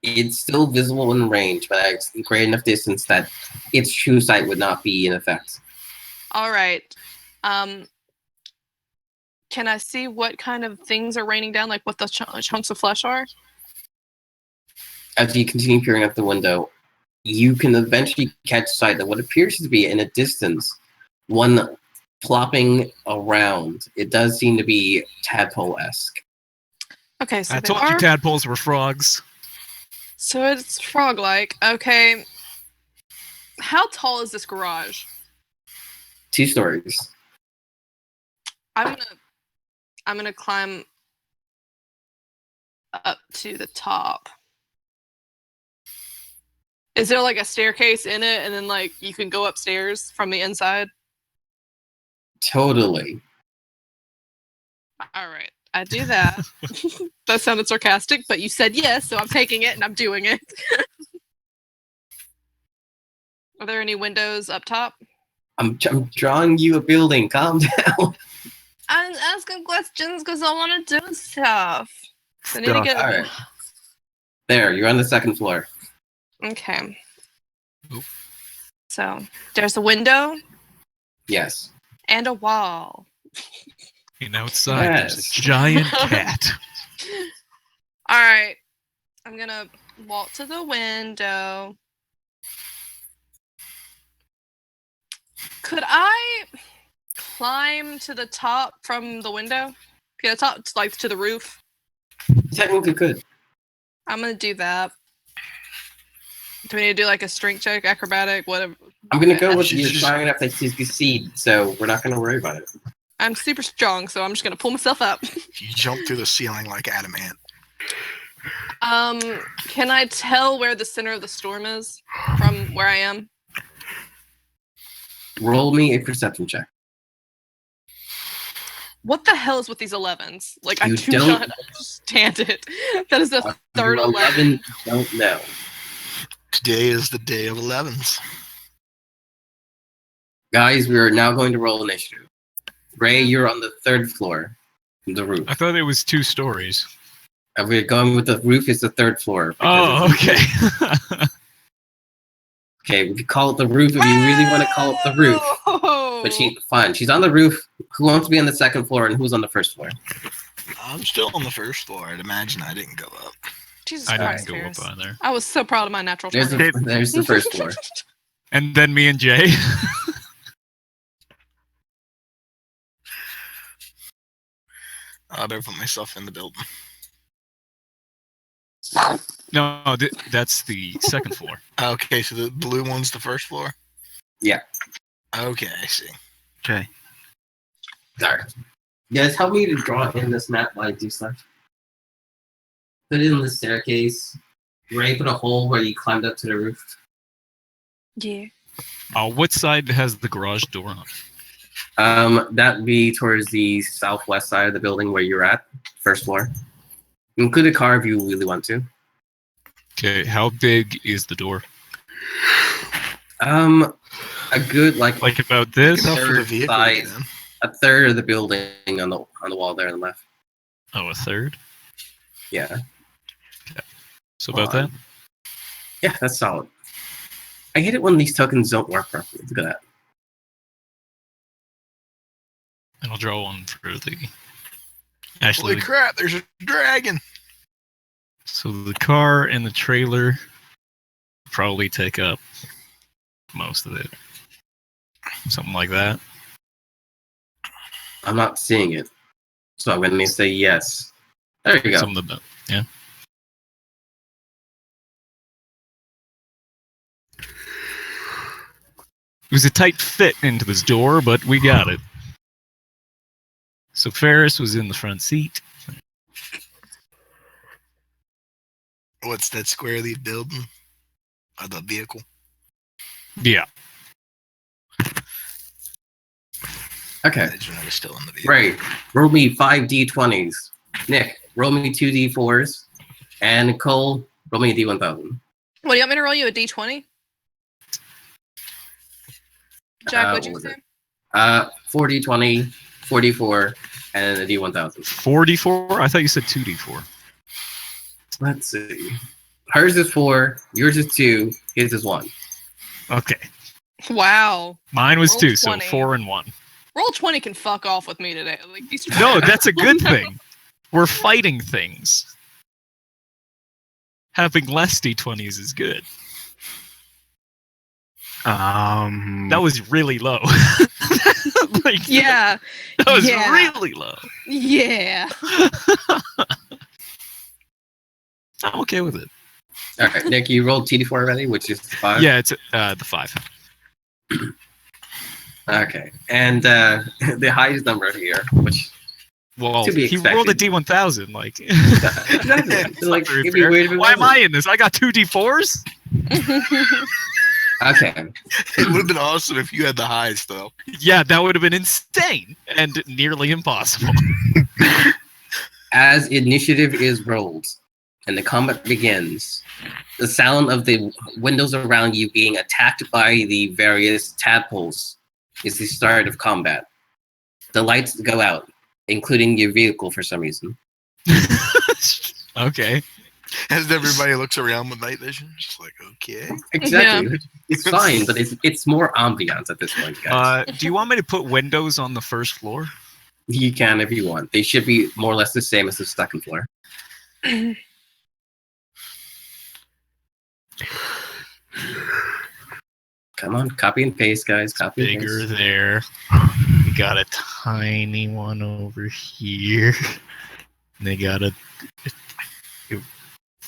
It's still visible in range, but at a great enough distance that its true sight would not be in effect. All right. Can I see what kind of things are raining down? Like what the chunks of flesh are? As you continue peering out the window, you can eventually catch sight of what appears to be in a distance one plopping around. It does seem to be tadpole-esque. Okay, so I they told are. you tadpoles were frogs. So it's frog-like. Okay. How tall is this garage? 2 stories. I'm gonna climb up to the top. Is there like a staircase in it, and then like you can go upstairs from the inside? Totally. All right, I do that. That sounded sarcastic, but you said yes, so I'm taking it and I'm doing it. Are there any windows up top? I'm drawing you a building. Calm down. I'm asking questions because I want to do stuff. I need to get. All right. There, you're on the 2nd floor. Okay. Oop. So there's a window Yes. and a wall. And outside, there's Yes. a giant cat. All right. I'm gonna walk to the window. Could I climb to the top from the window? Get a top, like to the roof. Technically could. I'm gonna do that. Do we need to do like a strength check, acrobatic, whatever? I'm gonna go with You you're just- strong enough to succeed, so we're not gonna worry about it. I'm super strong, so I'm just gonna pull myself up. You jump through the ceiling like adamant. Can I tell where the center of the storm is from where I am? Roll me a perception check. What the hell is with these 11s? Like, I You do don't- not understand it. That is the third Your 11. Don't know. Today is the day of 11s. Guys, we are now going to roll initiative. Ray, you're on the 3rd floor. The roof. I thought it was 2 stories. We're going with the roof is the 3rd floor. because Oh, it's- okay. Okay, we could call it the roof if you really want to call it the roof. But she's on the roof. Who wants to be on the 2nd floor and who's on the 1st floor? I'm still on the 1st floor. I'd imagine I didn't go up. Jesus I Christ, didn't go Ferris. up either. I was so proud of my natural There's 20. there's the 1st floor. And then me and Jay. I better put myself in the building. No, that's the 2nd floor. Okay, so the blue one's the 1st floor? Yeah. Okay, I see. Okay. Sorry. You guys, help me to draw in this map while I do stuff. Put it in the staircase. Ray, put a hole where you climbed up to the roof. Yeah. What side has the garage door on? That'd be towards the southwest side of the building where you're at, 1st floor. Include a car if you really want to. Okay, how big is the door? A good like Like about this? Enough for the third vehicle. size. Then. A third of the building on the wall there on the left. Oh, a third? Yeah. So about Hold that? on. Yeah, that's solid. I hate it when these tokens don't work properly. Look at that. And I'll draw one for the... Actually, Holy crap! There's a dragon. so the car and the trailer probably take up most of it. Something like that. I'm not seeing it. So I'm going to say yes. There you go. Some of the... Yeah. It was a tight fit into this door, but we got it. So Ferris was in the front seat. What's that square leaf building? The vehicle. Yeah. Okay. Imagine I was still in the vehicle. Right. Roll me 5 D20s. Nick, roll me 2 D4s. And Nicole, roll me a D1000. What, do you want me to roll you a d20? Jack, what'd you what was say? it? 4 D20, 44, and a D1000. 44? I thought you said 2d4. Let's see. Hers is 4, yours is 2, his is 1. Okay. Wow. Mine was Roll 2, so 20. 4 and 1. Roll 20 can fuck off with me today. Like, these No, that's a good thing. We're fighting things. Having less d20s is good. That was really low. Like, Yeah. That was Yeah. really low. Yeah. I'm okay with it. All right, Nick, you rolled TD4 already, which is 5? Yeah, it's the 5. Okay, and the highest number here, which Well, To be he rolled a expected. D1000. Like, exactly. Like, very it'd be fair. weird if it Why am wasn't. I in this? I got 2 D4s? Okay, It would have been awesome if you had the highs, though. Yeah, that would have been insane and nearly impossible. as initiative is rolled and the combat begins, the sound of the windows around you being attacked by the various tadpoles is the start of combat. The lights go out, including your vehicle for some reason. Okay. As everybody looks around with night vision, just like, okay. Exactly. It's fine, but it's more ambiance at this point, guys. Do you want me to put windows on the first floor? You can if you want. They should be more or less the same as the second floor. Come on, copy and paste, guys. Copy and Bigger paste. there. We got a tiny one over here. And they got a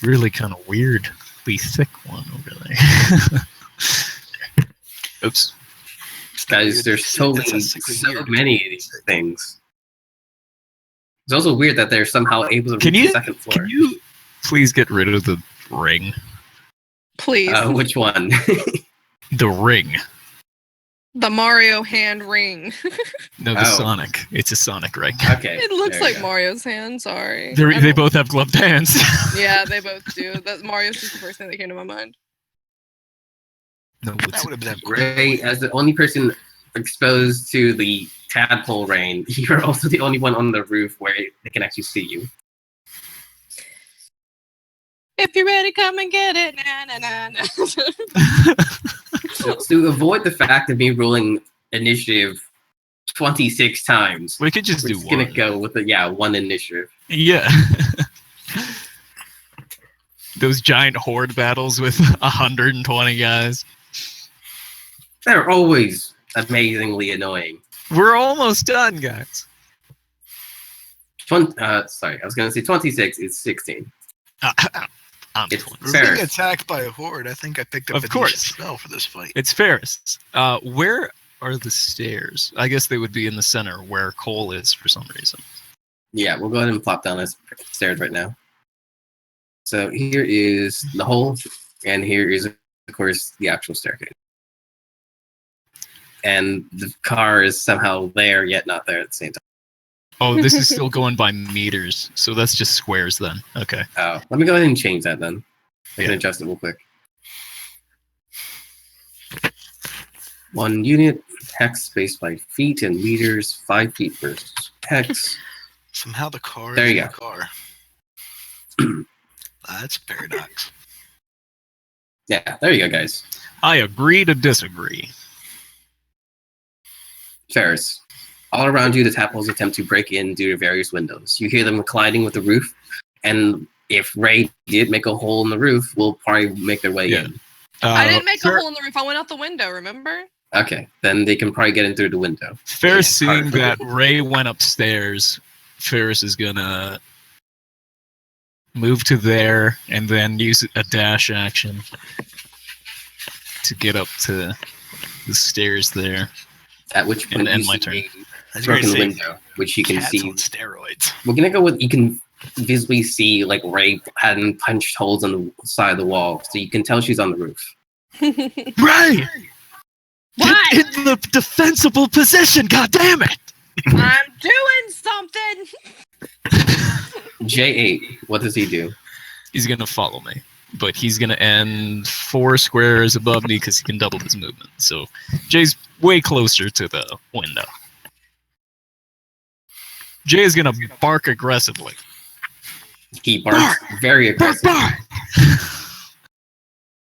really kind of weirdly thick one over there. Oops. Guys, there's so many of these things. It's also weird that they're somehow able to Can reach you- the second floor. Can you please get rid of the ring? Please. Which one? The ring. The Mario hand ring. No, the Oh. Sonic. It's a Sonic ring. Okay. It looks there you like go. Mario's hand, sorry. I They don't- both have gloved hands. Yeah, they both do. That Mario's just the first thing that came to my mind. No, That it's, would have been Ray, as the only person exposed to the tadpole rain, you're also the only one on the roof where they can actually see you. If you're ready, come and get it. Na, na, na, na. So to avoid the fact of me rolling initiative 26 times, we could just we're do just one. gonna go with one initiative. Yeah. Those giant horde battles with 120 guys. They're always amazingly annoying. We're almost done, guys. Sorry, I was gonna say 26 is 16. I'm It's 20. We're Ferris. being attacked by a horde. I think I picked up Of a course. decent spell for this fight. It's Ferris. Where are the stairs? I guess they would be in the center where Cole is for some reason. Yeah, we'll go ahead and plop down the stairs right now. So here is the hole, and here is, of course, the actual staircase. And the car is somehow there, yet not there at the same time. Oh, this is still going by meters, so that's just squares then. Okay. Oh, let me go ahead and change that then. I can Yeah. adjust it real quick. 1 unit. Hex spaced by feet and meters. 5 feet versus hex. Somehow the car There is you the go. car. That's a paradox. Yeah, there you go, guys. I agree to disagree. Ferris. All around you, the tadpoles attempt to break in due to various windows. You hear them colliding with the roof, and if Ray did make a hole in the roof, we'll probably make their way in. I didn't make a hole in the roof. I went out the window, remember? Okay, then they can probably get in through the window. Ferris, Yeah, seeing that Ray went upstairs, Ferris is gonna move to there and then use a dash action to get up to the stairs there. At which point, And you my see turn. a broken window, which you can Cats see. on steroids. We're gonna go with, you can visibly see like Ray hadn't punched holes on the side of the wall, so you can tell she's on the roof. Ray! What? Get in the defensible position, god damn it! I'm doing something. J8, what does he do? He's gonna follow me, but he's gonna end 4 squares above me because he can double his movement. So Jay's way closer to the window. Jay is gonna bark aggressively. He barks very aggressive.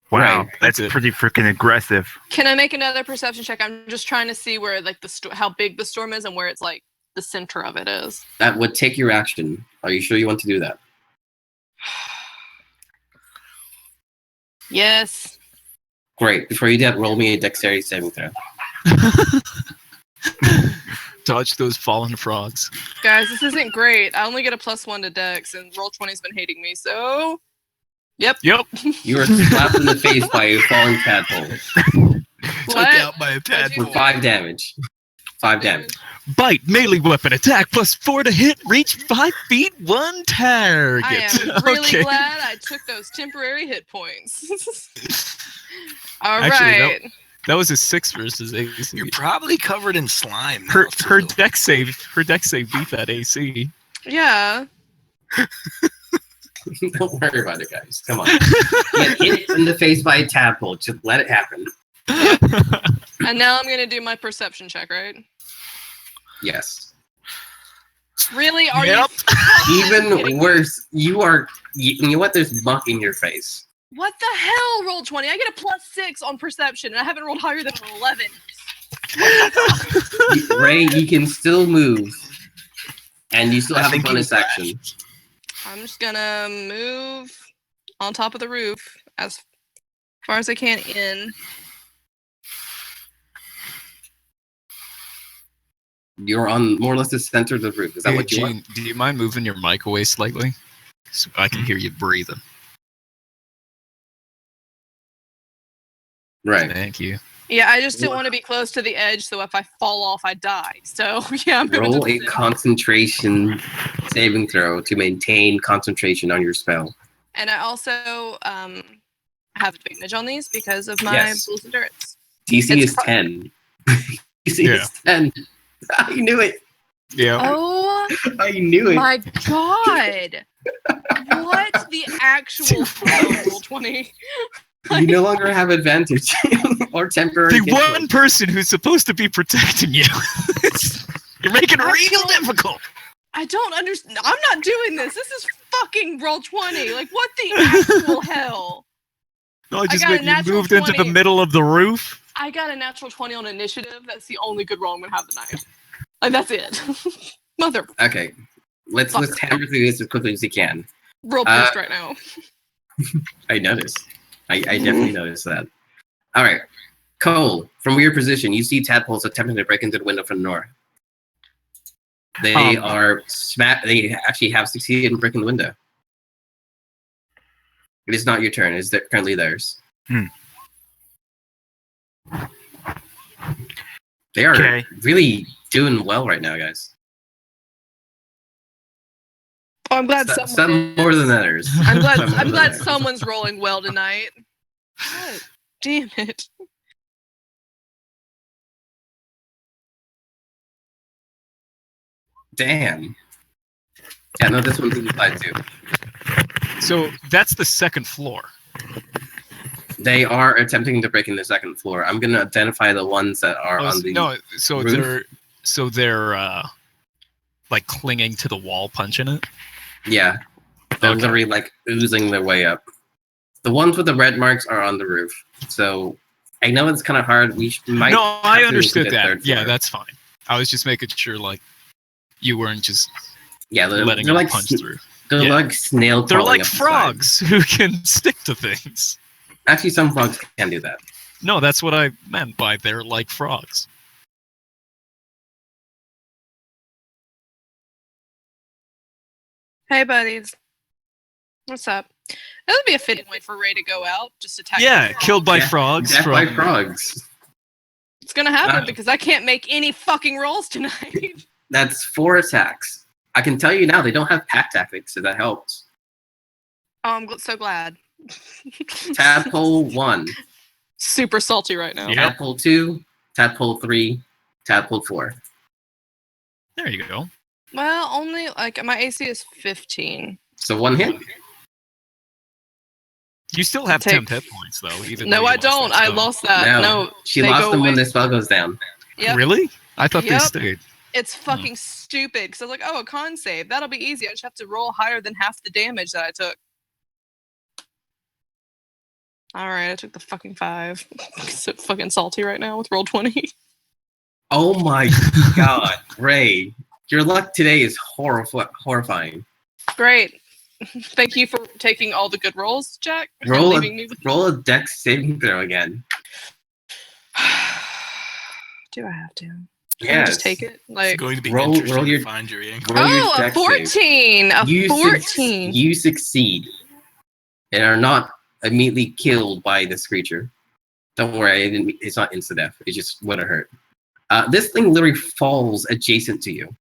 Wow, Right, that's that's it. pretty freaking aggressive. Can I make another perception check? I'm just trying to see where like how big the storm is and where it's like the center of it is. That would take your action. Are you sure you want to do that? Yes. Great. Before you do that, roll me a dexterity saving throw. Dodge those fallen frogs. Guys, this isn't great. I only get a +1 to Dex, and Roll20's been hating me, so... Yep. Yep. You are slapped in the face by a falling tadpole Took What? out by a for tadpole. 5 damage. 5 damage. Bite, melee weapon, attack, +4 to hit, reach 5 feet, 1 target. I am really Okay. glad I took those temporary hit points. All Actually, right. That was a 6 versus AC. You're probably covered in slime. Now, Her too. deck save beat that AC. Yeah. Don't worry about it, guys. Come on. Get hit in the face by a tadpole. Just let it happen. And now I'm going to do my perception check, right? Yes. Really? Are Yep. you Even kidding me? worse, you know what? There's muck in your face. What the hell, Roll20? I get a +6 on perception, and I haven't rolled higher than an 11. Ray, you can still move. And you still I have a think bonus he's action. I'm just gonna move on top of the roof as far as I can in. You're on more or less the center of the roof. Is that Hey, what you want? Gene, do you mind moving your mic away slightly? So I can hear you breathing. Right. Thank you. Yeah, I just didn't want to be close to the edge, so if I fall off, I die. So yeah, I'm moving Roll to the a center. concentration saving throw to maintain concentration on your spell. And I also have advantage on these because of my Yes. Bull's Endurance. DC It's is pro- 10. DC is 10. I knew it. Yeah. Oh I knew it. my god! What the actual Roll20? You no longer have advantage or temporary. The hit one points. person who's supposed to be protecting you. You're making it real difficult. I don't understand. I'm not doing this. This is fucking Roll20. Like, what the actual hell? No, just got a when you natural moved into the 20. middle of the roof. I got a natural 20 on initiative. That's the only good roll I'm gonna have tonight. Like, that's it. Mother, Okay. Let's hammer through this as quickly as you can. real pissed right now. I noticed. I definitely noticed that. All right. Cole, from your position, you see tadpoles attempting to break into the window from the north. They They actually have succeeded in breaking the window. It is not your turn. It's currently theirs. They are Okay. really doing well right now, guys. Oh, I'm glad Some someone more is. than others. I'm glad. Some more I'm than glad others. someone's rolling well tonight. God damn it! Damn. Yeah, no, this one's inside too. So that's the second floor. They are attempting to break in the second floor. I'm gonna identify the ones that are on the roof. they're like clinging to the wall, punching it. Yeah, they're literally like oozing their way up. The ones with the red marks are on the roof. So I know it's kind of hard. We might. No, I understood that. Yeah, floor. that's fine. I was just making sure like you weren't just they're letting them like punch through. They're like snail. They're like up frogs who can stick to things. Actually, some frogs can do that. No, that's what I meant by they're like frogs. Hey, buddies. What's up? That would be a fitting way for Ray to go out. Just attack. Yeah, killed by frogs. Death by frogs. It's gonna happen because I can't make any fucking rolls tonight. That's 4 attacks. I can tell you now, they don't have pack tactics, so that helps. Oh, I'm so glad. Tadpole 1. Super salty right now. Yep. Tadpole 2. Tadpole 3. Tadpole 4. There you go. Well, only like my AC is 15. So 1 hit. You still have 10 hit points though. Even no, though I don't. I lost that. No, she lost them when this spell goes down. Yep. Really? I thought they stayed. It's fucking stupid. Because I was like, oh, a con save. That'll be easy. I just have to roll higher than half the damage that I took. Alright, I took the fucking 5. So fucking salty right now with roll 20. Oh my god, Ray. Your luck today is horrifying. Great. Thank you for taking all the good rolls, Jack. Roll a dex saving throw again. Do I have to? Yeah. Just take it. Like It's going to be roll interesting your- to find your ink. oh, a 14. A 14. You succeed and are not immediately killed by this creature. Don't worry, it's not insta-death. It just would have hurt. This thing literally falls adjacent to you.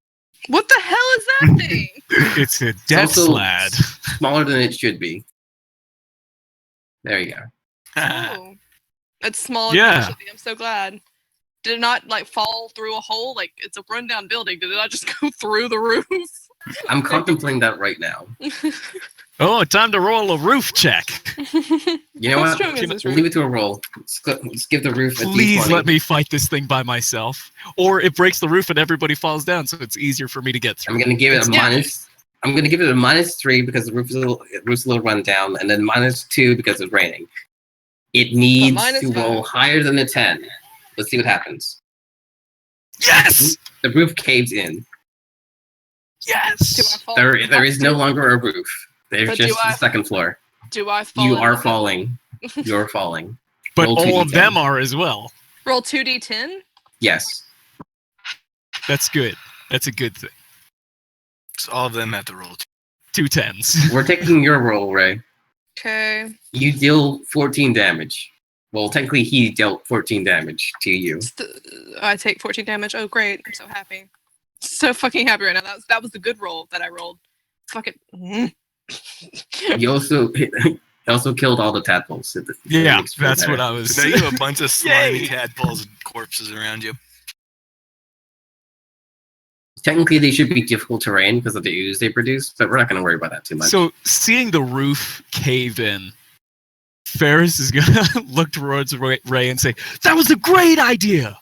What the hell is that thing? It's a death also slad. Smaller than it should be. There you go. Oh. It's smaller than it should be. I'm so glad. Did it not like fall through a hole? Like it's a rundown building. Did it not just go through the roof? I'm contemplating that right now. Oh, time to roll a roof check. You know How what? strong is this We'll roof? leave it to a roll. Let's give the roof a Please D20. let me fight this thing by myself. Or it breaks the roof and everybody falls down, so it's easier for me to get through. I'm gonna give it a minus. I'm gonna give it a -3 because the roof's a little run down, and then -2 because it's raining. It needs to roll higher than a 10. Let's see what happens. Yes! The roof caves in. Yes! Do I fall? There is no longer a roof. There's But just the second floor. Do I fall? You in are with it? falling. You're falling. But Roll all of 2d10. them are as well. Roll 2d10. Yes. That's good. That's a good thing. So all of them have to roll. 2 10s. We're taking your roll, Ray. Okay. You deal 14 damage. Well, technically, he dealt 14 damage to you. I take 14 damage. Oh, great. I'm so happy. So fucking happy right now. That was the good roll that I rolled. Fuck it. You also killed all the tadpoles. Yeah, that's what I was So now you have a bunch of slimy Yay. tadpoles and corpses around you. Technically, they should be difficult terrain because of the ooze they produce, but we're not going to worry about that too much. So, seeing the roof cave in, Ferris is going to look towards Ray and say, "That was a great idea!"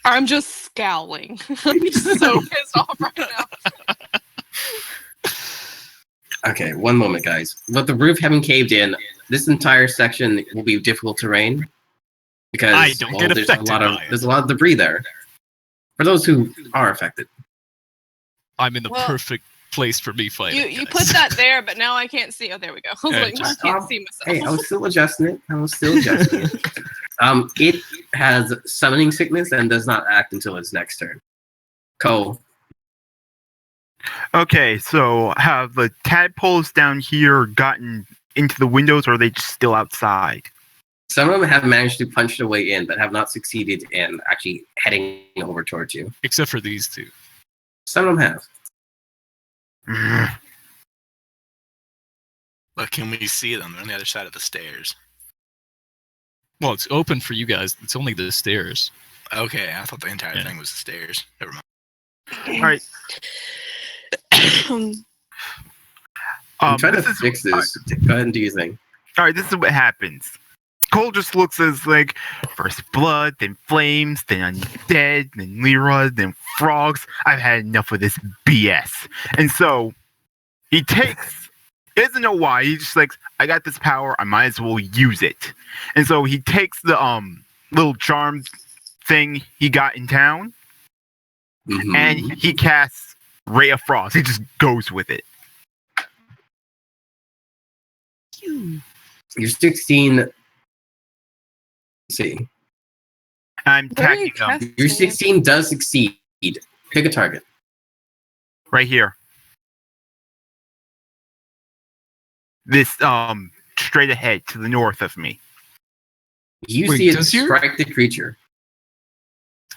I'm just scowling. I'm just so pissed off right now. Okay, one moment, guys. With the roof having caved in, this entire section will be difficult terrain because I don't get there's affected by it. there's a lot of debris there. For those who are affected. I'm in the perfect place for me fighting. You put that there, but now I can't see. Oh, there we go. I was like, I can't see myself. Hey, I was still adjusting it. It has summoning sickness and does not act until its next turn. Cole. Okay, so have the tadpoles down here gotten into the windows, or are they just still outside? Some of them have managed to punch their way in, but have not succeeded in actually heading over towards you. Except for these two. Some of them have. But can we see them? They're on the other side of the stairs. Well, it's open for you guys. It's only the stairs. Okay, I thought the entire thing was the stairs. Never mind. All right. I'm trying to this is- fix this. Go ahead and do your thing. All right, this is what happens. Cole just looks as like first blood, then flames, then undead, then Lyra, then frogs. I've had enough of this BS. And so he takes, he doesn't know why, he's just like, I got this power, I might as well use it. And so he takes the little charm thing he got in town, and he casts Ray of Frost. He just goes with it. You're 16. Let's see. I'm Where are you attacking them casting Your it? 16 does succeed. Pick a target. right here. This straight ahead to the north of me. You Wait, see it does your- strike the creature.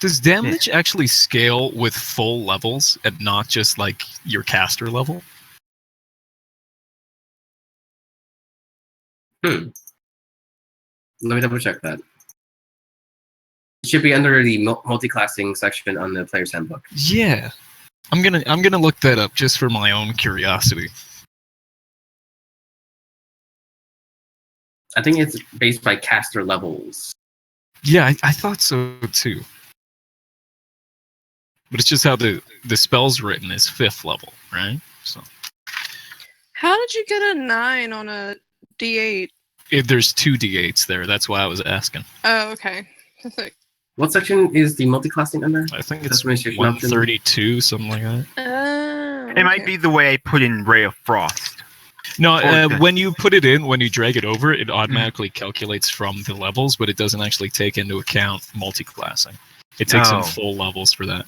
Does damage actually scale with full levels and not just like your caster level? Let me double check that. It should be under the multi-classing section on the player's handbook. Yeah. I'm gonna look that up just for my own curiosity. I think it's based by caster levels. Yeah, I thought so too. But it's just how the spell's written is 5th level, right? So How did you get a 9 on a D8? there's 2 d8s there. That's why I was asking. Oh, okay. What section is the multi-classing under? I think it's Customization option? 132, something like that. Oh, It might be the way I put in Ray of Frost. No, Okay. when you put it in, when you drag it over, it automatically calculates from the levels, but it doesn't actually take into account multi-classing. It takes in full levels for that.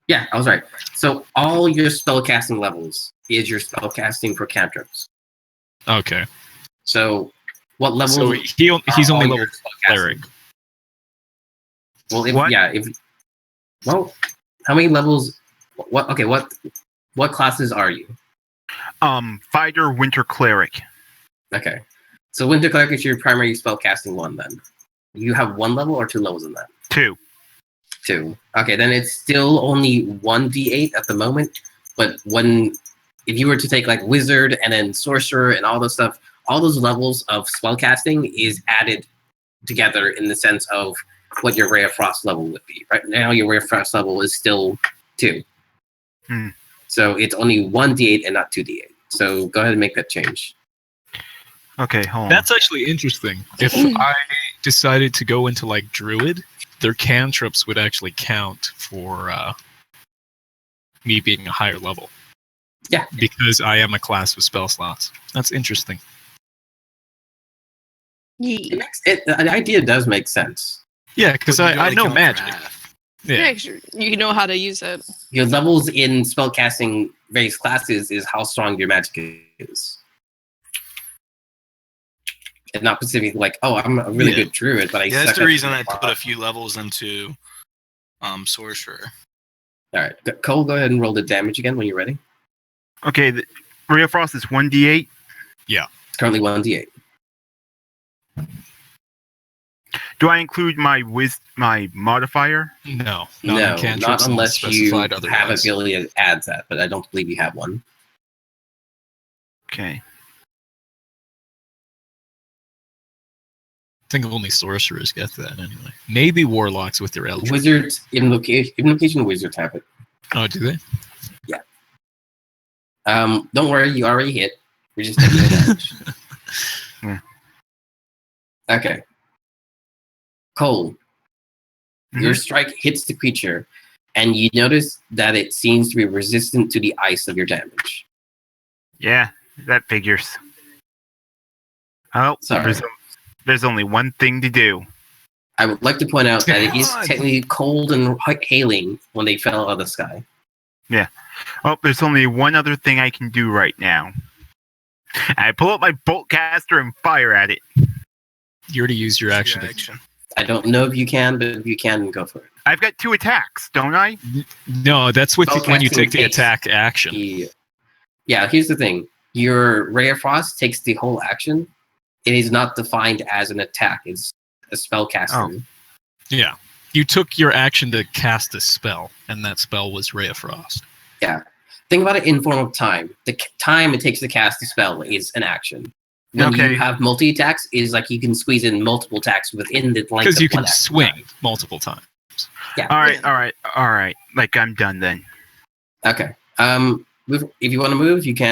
Yeah, I was right. So all your spellcasting levels is your spellcasting for cantrips. Okay. So what level? So he's only level cleric. Well, What? Well, how many levels? What classes are you? Fighter, Winter Cleric. Okay, so Winter Cleric is your primary spellcasting one. Then you have 1 level or 2 levels in that. 2. 2. Okay, then it's still only 1d8 at the moment. But if you were to take like Wizard and then Sorcerer and all those stuff, all those levels of spellcasting is added together in the sense of what your Ray of Frost level would be. Right now, your Ray of Frost level is still 2. So it's only 1d8 and not 2d8. So go ahead and make that change. Okay, hold on. That's actually interesting. If I decided to go into like Druid, their cantrips would actually count for me being a higher level. Yeah. Because I am a class with spell slots. That's interesting. Yeah. The idea does make sense. Yeah, because But you I only know count for magic. half. Yeah. You know how to use it. Your levels in spellcasting various classes is how strong your magic is. And not specifically like, oh, I'm a really good druid, but I Yeah, that's suck the at- reason I put a few levels into Sorcerer. All right, Cole, go ahead and roll the damage again when you're ready. Okay, the Ray of Frost is 1d8. It's currently 1d8. Do I include my modifier? No. No, in cantrips not unless you specified have otherwise. ability that adds that, but I don't believe you have one. Okay. I think only sorcerers get that anyway. Maybe warlocks with their eldritch. Wizards, invocation wizards have it. Oh, do they? Don't worry, you already hit. We're just taking the damage. Yeah. Okay. Cole, your strike hits the creature, and you notice that it seems to be resistant to the ice of your damage. Yeah, that figures. Oh, Sorry. there's only one thing to do. I would like to point out that it is God. technically cold and hailing when they fell out of the sky. Oh, there's only one other thing I can do right now. I pull up my bolt caster and fire at it. You already used your action. I don't know if you can, but if you can, go for it. I've got 2 attacks, don't I? No, that's when you Spellcasting take the takes attack action. Yeah, here's the thing. Your Ray of Frost takes the whole action. It is not defined as an attack. It's a spell casting. Yeah. You took your action to cast a spell, and that spell was Ray of Frost. Yeah. Think about it in form of time. The time it takes to cast a spell is an action. when Okay. you have multi attacks is like you can squeeze in multiple attacks within the length. Because you of one can action. swing multiple times. Yeah. All right. Like I'm done then. Okay. If you want to move, you can.